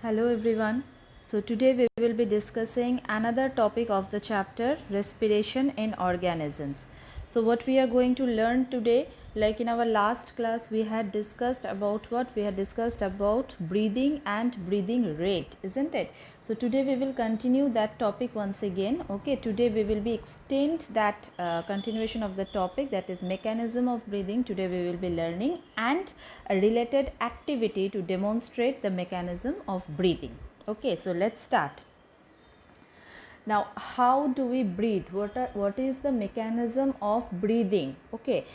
Hello everyone. So today we will be discussing another topic of the chapter respiration in organisms. So what we are going to learn today, like in our last class we had discussed about what we had discussed about breathing and breathing rate, isn't it? So today we will continue that topic once again. Okay, today we will be extend that continuation of the topic, that is mechanism of breathing. Today we will be learning and a related activity to demonstrate the mechanism of breathing. Okay, so let's start. Now, how do we breathe? What is the mechanism of breathing? Okay,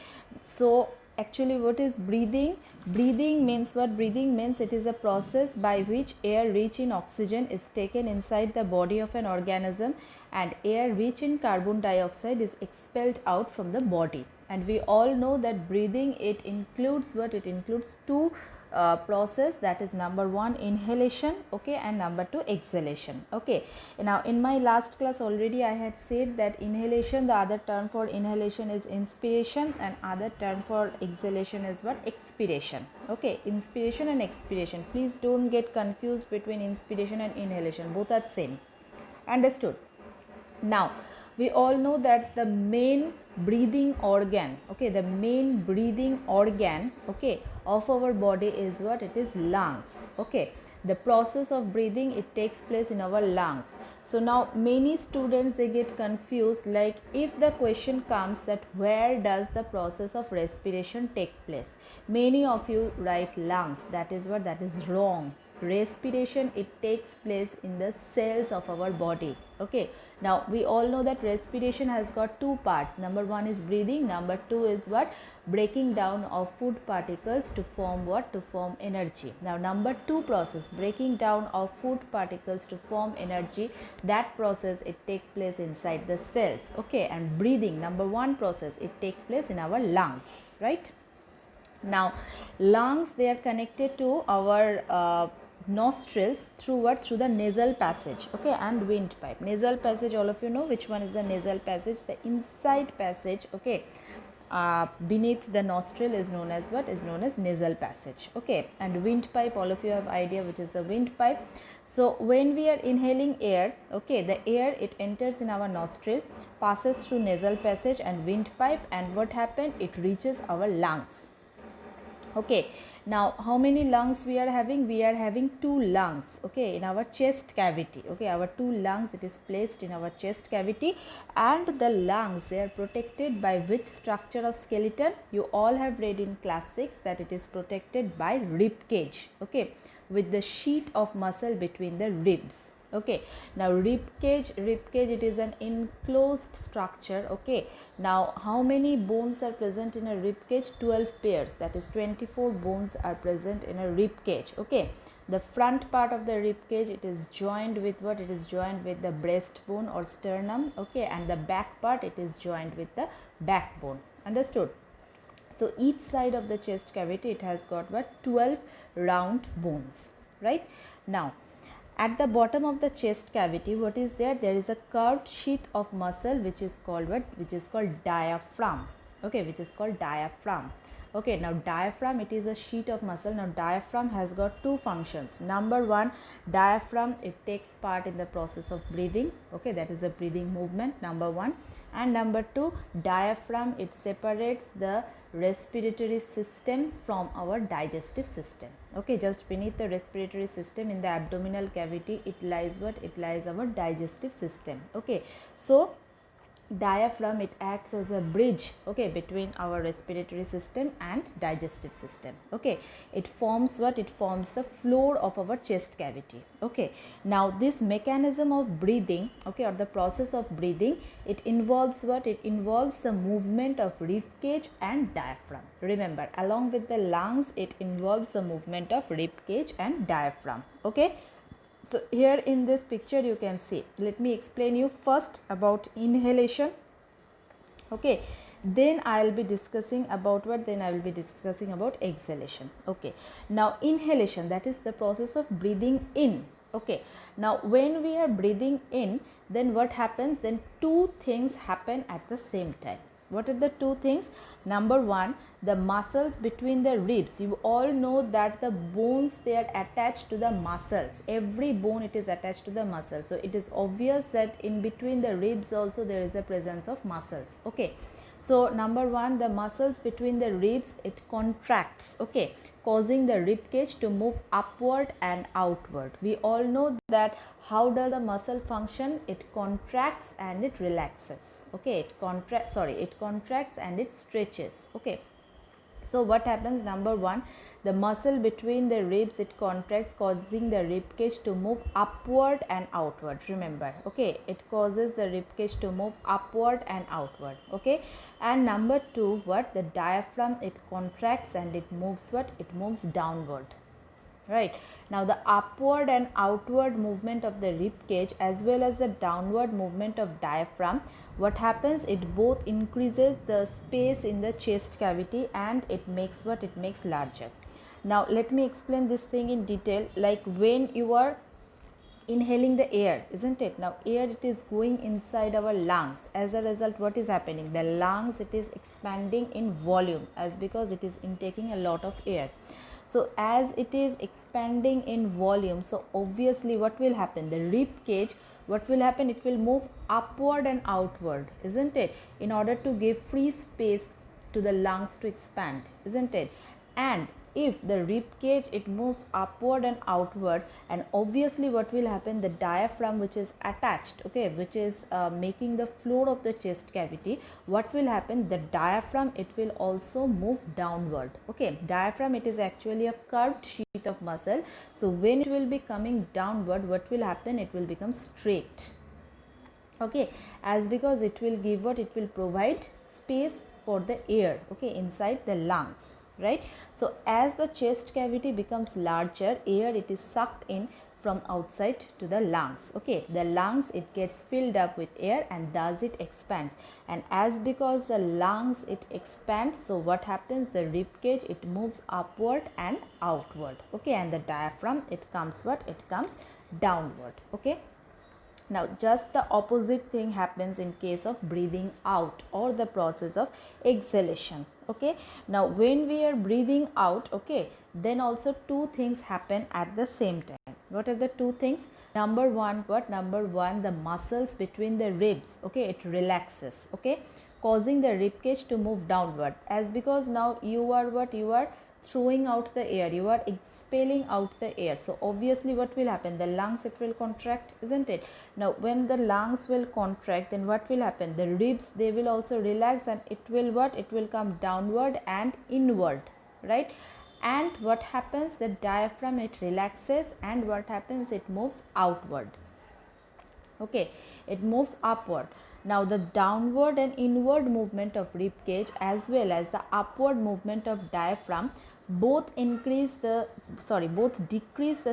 so actually what is breathing? Breathing means what? Breathing means it is a process by which air rich in oxygen is taken inside the body of an organism and air rich in carbon dioxide is expelled out from the body. And we all know that breathing, it includes what? It includes two process, that is number one inhalation, okay, and number two exhalation. Okay, now in my last class already I had said that inhalation, the other term for inhalation is inspiration and other term for exhalation is what? Expiration. Okay, inspiration and expiration, please don't get confused between inspiration and inhalation, both are same. Understood? Now we all know that the main breathing organ, okay, the main breathing organ, okay, of our body is what? It is lungs. Okay, the process of breathing, it takes place in our lungs. So now many students, they get confused, like if the question comes that where does the process of respiration take place, many of you write lungs. That is what? That is wrong. Respiration, it takes place in the cells of our body. Okay, now we all know that respiration has got two parts. Number one is breathing, number two is what? Breaking down of food particles to form what? To form energy. Now number two process, breaking down of food particles to form energy, that process, it take place inside the cells. Okay, and breathing, number one process, it take place in our lungs, right? Now lungs, they are connected to our nostrils through what? Through the nasal passage, okay, and windpipe. Nasal passage, all of you know which one is the nasal passage, the inside passage, okay, beneath the nostril is known as what? Is known as nasal passage. Okay, and windpipe, all of you have idea which is the windpipe. So when we are inhaling air, okay, the air, it enters in our nostril, passes through nasal passage and windpipe, and what happened? It reaches our lungs. Okay, now how many lungs we are having? We are having two lungs, okay, in our chest cavity. Okay, our two lungs, it is placed in our chest cavity, and the lungs, they are protected by which structure of skeleton? You all have read in class 6 that it is protected by rib cage, okay, with the sheet of muscle between the ribs. Okay, now rib cage, it is an enclosed structure. Okay, now how many bones are present in a rib cage? 12 pairs, that is 24 bones are present in a rib cage. Okay, the front part of the rib cage, it is joined with what? It is joined with the breastbone or sternum. Okay, and the back part, it is joined with the backbone. Understood? So each side of the chest cavity, it has got what? 12 round bones, right? Now at the bottom of the chest cavity, what is there? There is a curved sheath of muscle which is called what? Which is called diaphragm. Okay, which is called diaphragm. Okay, now diaphragm, it is a sheet of muscle. Now diaphragm has got two functions. Number one, diaphragm, it takes part in the process of breathing. Okay, that is a breathing movement, number one. And number two, diaphragm, it separates the respiratory system from our digestive system. Okay, just beneath the respiratory system in the abdominal cavity, it lies what? It lies our digestive system. Okay, so diaphragm, it acts as a bridge, okay, between our respiratory system and digestive system. Okay, it forms what? It forms the floor of our chest cavity. Okay, now this mechanism of breathing, okay, or the process of breathing, it involves what? It involves the movement of rib cage and diaphragm. Remember, along with the lungs, it involves the movement of rib cage and diaphragm. Okay, so here in this picture you can see, let me explain you first about inhalation. Okay, then I will be discussing about what? Then I will be discussing about exhalation. Okay, now inhalation, that is the process of breathing in. Okay, now when we are breathing in, then what happens? Then two things happen at the same time. What are the two things? Number one, the muscles between the ribs. You all know that the bones, they are attached to the muscles. Every bone, it is attached to the muscles. So it is obvious that in between the ribs also there is a presence of muscles. Okay. So number one, the muscles between the ribs, it contracts, okay, causing the rib cage to move upward and outward. We all know that how does a muscle function? It contracts and it relaxes. Okay, it contracts and it stretches. Okay. So what happens? Number one, the muscle between the ribs, it contracts, causing the rib cage to move upward and outward. Remember, okay, it causes the rib cage to move upward and outward. Okay. And number two, what? The diaphragm, it contracts and it moves what? It moves downward. Right. Now the upward and outward movement of the rib cage as well as the downward movement of diaphragm, what happens? It both increases the space in the chest cavity and it makes what? It makes larger. Now let me explain this thing in detail. Like when you are inhaling the air, isn't it? Now air, it is going inside our lungs. As a result, what is happening? The lungs, it is expanding in volume as because it is intaking a lot of air. So as it is expanding in volume, so obviously what will happen? The rib cage, what will happen? It will move upward and outward, isn't it? In order to give free space to the lungs to expand, isn't it? And if the rib cage, it moves upward and outward, and obviously what will happen? The diaphragm, which is attached, okay, which is making the floor of the chest cavity, what will happen? The diaphragm, it will also move downward. Okay, diaphragm, it is actually a curved sheet of muscle. So when it will be coming downward, what will happen? It will become straight. Okay, as because it will give what? It will provide space for the air, okay, inside the lungs. Right. So as the chest cavity becomes larger, air, it is sucked in from outside to the lungs. Okay, the lungs, it gets filled up with air and thus it expands. And as because the lungs, it expands, so what happens? The rib cage, it moves upward and outward. Okay, and the diaphragm, it comes what? It comes downward. Okay. Now just the opposite thing happens in case of breathing out or the process of exhalation. Okay, now when we are breathing out, okay, then also two things happen at the same time. What are the two things? Number one, what? Number one, the muscles between the ribs, okay, it relaxes, okay, causing the rib cage to move downward. As because now you are what? You are throwing out the air, you are expelling out the air. So obviously what will happen? The lungs, it will contract, isn't it? Now when the lungs will contract, then what will happen? The ribs, they will also relax and it will what? It will come downward and inward, right? And what happens? The diaphragm, it relaxes and what happens? It moves outward. Okay, it moves upward. Now the downward and inward movement of rib cage as well as the upward movement of diaphragm both decrease the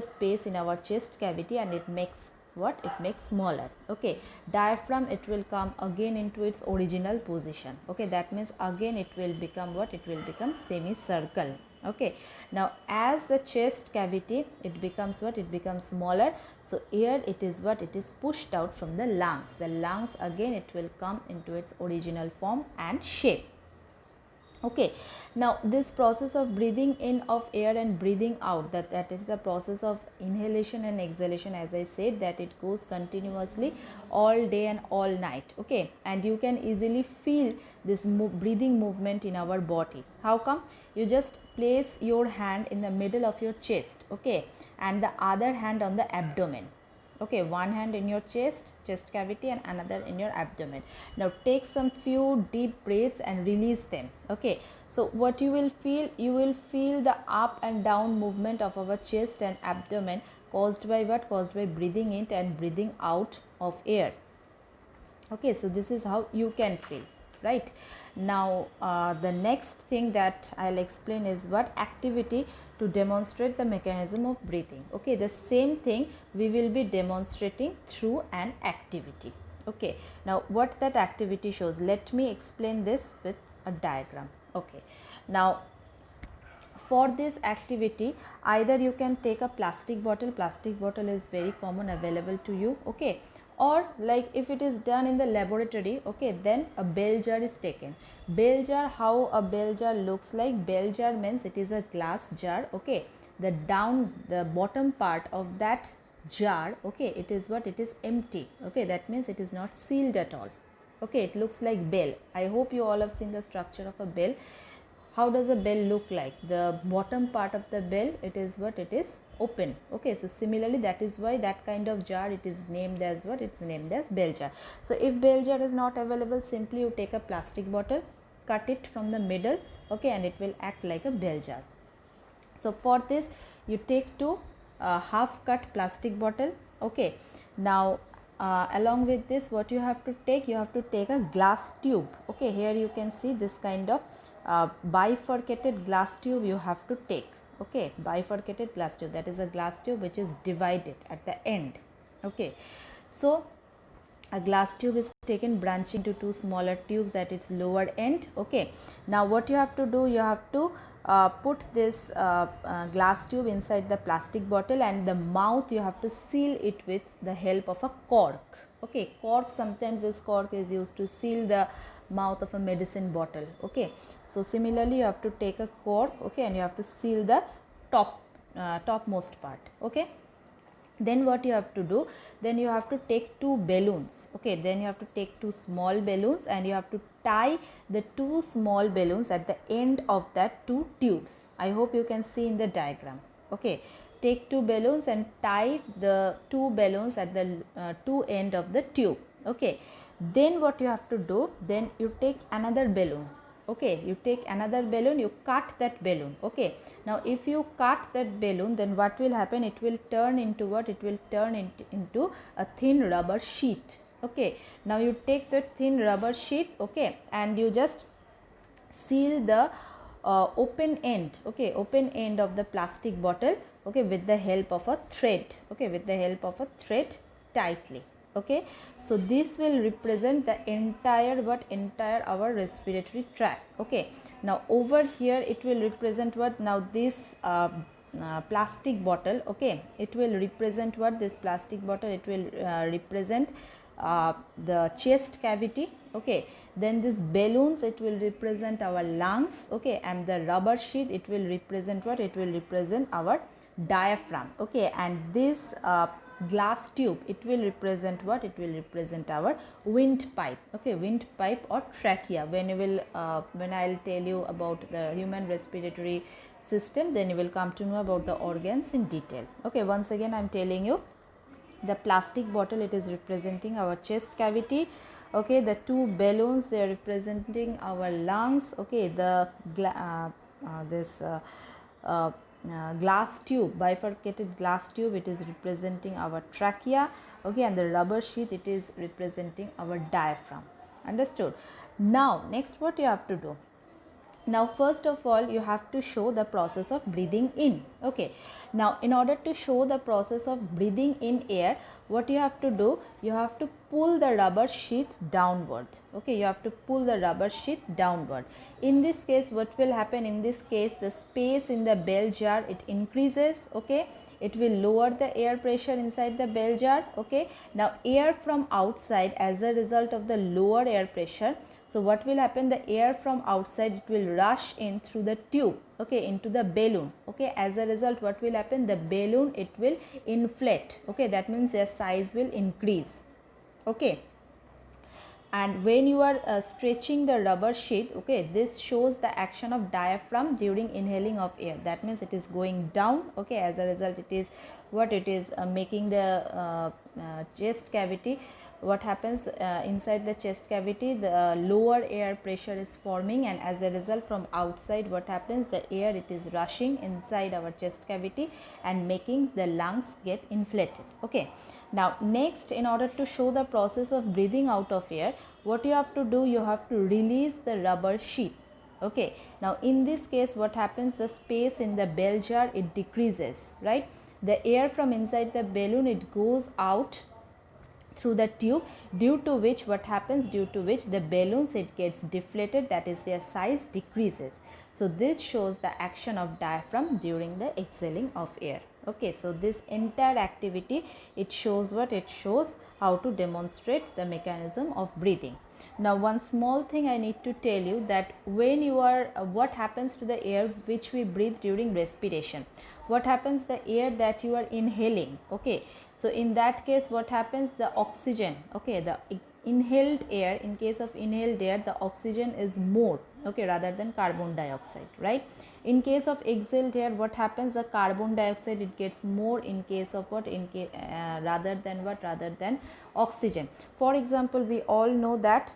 space in our chest cavity and it makes what? It makes smaller. Okay, diaphragm, it will come again into its original position. Okay, that means again it will become what? It will become semicircle. Okay, now as the chest cavity, it becomes what? It becomes smaller. So air, it is what? It is pushed out from the lungs. The lungs, again it will come into its original form and shape. Okay, now this process of breathing in of air and breathing out, that is the process of inhalation and exhalation, as I said, that it goes continuously all day and all night. Okay, and you can easily feel this breathing movement in our body. How come? You just place your hand in the middle of your chest, okay, and the other hand on the abdomen. Okay, one hand in your chest cavity and another in your abdomen. Now take some few deep breaths and release them. Okay, so what you will feel? You will feel the up and down movement of our chest and abdomen caused by what? Caused by breathing in and breathing out of air. Okay, so this is how you can feel, right? Now the next thing that I'll explain is what? Activity to demonstrate the mechanism of breathing. Okay, the same thing we will be demonstrating through an activity. Okay, now what that activity shows, let me explain this with a diagram. Okay, now for this activity, either you can take a plastic bottle is very common, available to you, okay, Or like if it is done in the laboratory, okay, then a bell jar is taken. Bell jar, how a bell jar looks like? Bell jar means it is a glass jar, okay. The bottom part of that jar, okay, it is what? It is empty, okay. That means it is not sealed at all, okay. It looks like bell. I hope you all have seen the structure of a bell. How does a bell look like? The bottom part of the bell, it is what? It is open, okay. So similarly, that is why that kind of jar, it is named as what? It's named as bell jar. So if bell jar is not available, simply you take a plastic bottle, cut it from the middle, okay, and it will act like a bell jar. So for this, you take two half cut plastic bottle, okay. Now along with this, what you have to take? You have to take a glass tube, okay. Here you can see this kind of bifurcated glass tube you have to take, okay. Bifurcated glass tube, that is a glass tube which is divided at the end, okay. So a glass tube is taken, branching into two smaller tubes at its lower end, okay. Now what you have to do? You have to put this glass tube inside the plastic bottle, and the mouth you have to seal it with the help of a cork, okay. Cork, sometimes this cork is used to seal the mouth of a medicine bottle, okay. So similarly, you have to take a cork, okay, and you have to seal the topmost part, okay. Then what you have to do? Then you have to take two balloons, okay. Then you have to take two small balloons, and you have to tie the two small balloons at the end of that two tubes. I hope you can see in the diagram, okay. Take two balloons and tie the two balloons at the two end of the tube, okay. Then what you have to do? Then you take another balloon, okay. You take another balloon, you cut that balloon, okay. Now if you cut that balloon, then what will happen? It will turn into what? It will turn into a thin rubber sheet, okay. Now you take that thin rubber sheet, okay, and you just seal the open end, okay, open end of the plastic bottle, okay, with the help of a thread, okay, with the help of a thread tightly, okay. So this will represent the entire our respiratory tract, okay. Now over here it will represent what? Now this plastic bottle, okay, it will represent what? This plastic bottle, it will represent the chest cavity, okay. Then this balloons, it will represent our lungs, okay, and the rubber sheet, it will represent what? It will represent our diaphragm, okay. And this glass tube, it will represent what? It will represent our windpipe, okay, windpipe or trachea. When you will when I'll tell you about the human respiratory system, then you will come to know about the organs in detail, okay. Once again, I'm telling you, the plastic bottle, it is representing our chest cavity, okay. The two balloons, they are representing our lungs, okay. The glass tube, bifurcated glass tube, it is representing our trachea, okay. And the rubber sheath, it is representing our diaphragm. Understood? Now next, what you have to do? Now first of all, you have to show the process of breathing in, okay. Now in order to show the process of breathing in air, what you have to do? You have to pull the rubber sheet downward, okay. You have to pull the rubber sheet downward. In this case, what will happen? In this case, the space in the bell jar, it increases, okay. It will lower the air pressure inside the bell jar, okay. Now air from outside, as a result of the lower air pressure, so what will happen? The air from outside, it will rush in through the tube, okay, into the balloon, okay. As a result, what will happen? The balloon, it will inflate, okay. That means their size will increase, okay. And when you are stretching the rubber sheet, okay, this shows the action of diaphragm during inhaling of air. That means it is going down, okay. As a result, it is what? It is making the chest cavity. What happens inside the chest cavity? The lower air pressure is forming, and as a result, from outside, what happens? The air, it is rushing inside our chest cavity and making the lungs get inflated, okay. Now next, in order to show the process of breathing out of air, what you have to do? You have to release the rubber sheet, okay. Now in this case, what happens? The space in the bell jar, it decreases, right? The air from inside the balloon, it goes out through the tube, due to which what happens? Due to which the balloons, it gets deflated, that is, their size decreases. So this shows the action of diaphragm during the exhaling of air, Okay, so this entire activity, it shows what? It shows how to demonstrate the mechanism of breathing. Now one small thing I need to tell you, that when you are what happens to the air which we breathe during respiration, what happens, the air that you are inhaling. Okay, so in that case what happens, the oxygen, okay, the inhaled air, in case of inhaled air, the oxygen is more, okay, rather than carbon dioxide, right? In case of exhaled air, what happens, the carbon dioxide, it gets more in case of what, rather than what, rather than oxygen. For example, we all know that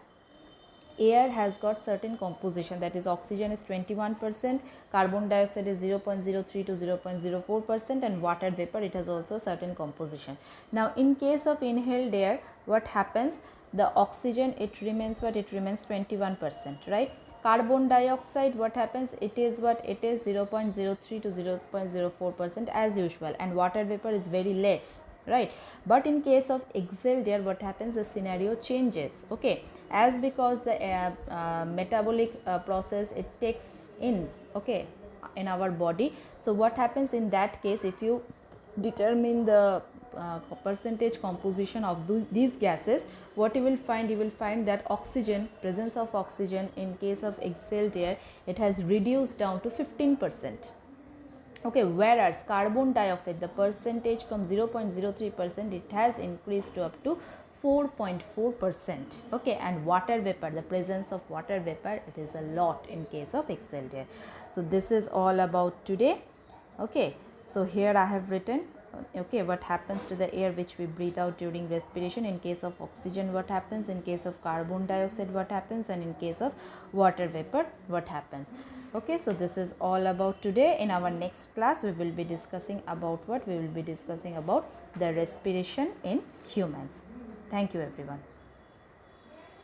air has got certain composition, that is oxygen is 21%, carbon dioxide is 0.03 to 0.04%, and water vapor, it has also certain composition. Now in case of inhaled air, what happens, the oxygen, it remains what, it remains 21%, right? Carbon dioxide, what happens, it is what, it is 0.03 to 0.04% as usual, and water vapor is very less, right? But in case of exhaled air, what happens, the scenario changes. Okay, as because the metabolic process, it takes in, okay, in our body. So what happens in that case, if you determine the percentage composition of these gases, what you will find, you will find that oxygen, presence of oxygen in case of exhaled air, it has reduced down to 15%. Okay, whereas carbon dioxide, the percentage from 0.03%, it has increased to up to 4.4%. okay, and water vapor, the presence of water vapor, it is a lot in case of exhaled air. So this is all about today. Okay, so here I have written, okay, what happens to the air which we breathe out during respiration. In case of oxygen, what happens, in case of carbon dioxide, what happens, and in case of water vapor, what happens. Okay, so this is all about today. In our next class, we will be discussing about what, we will be discussing about the respiration in humans. Thank you everyone.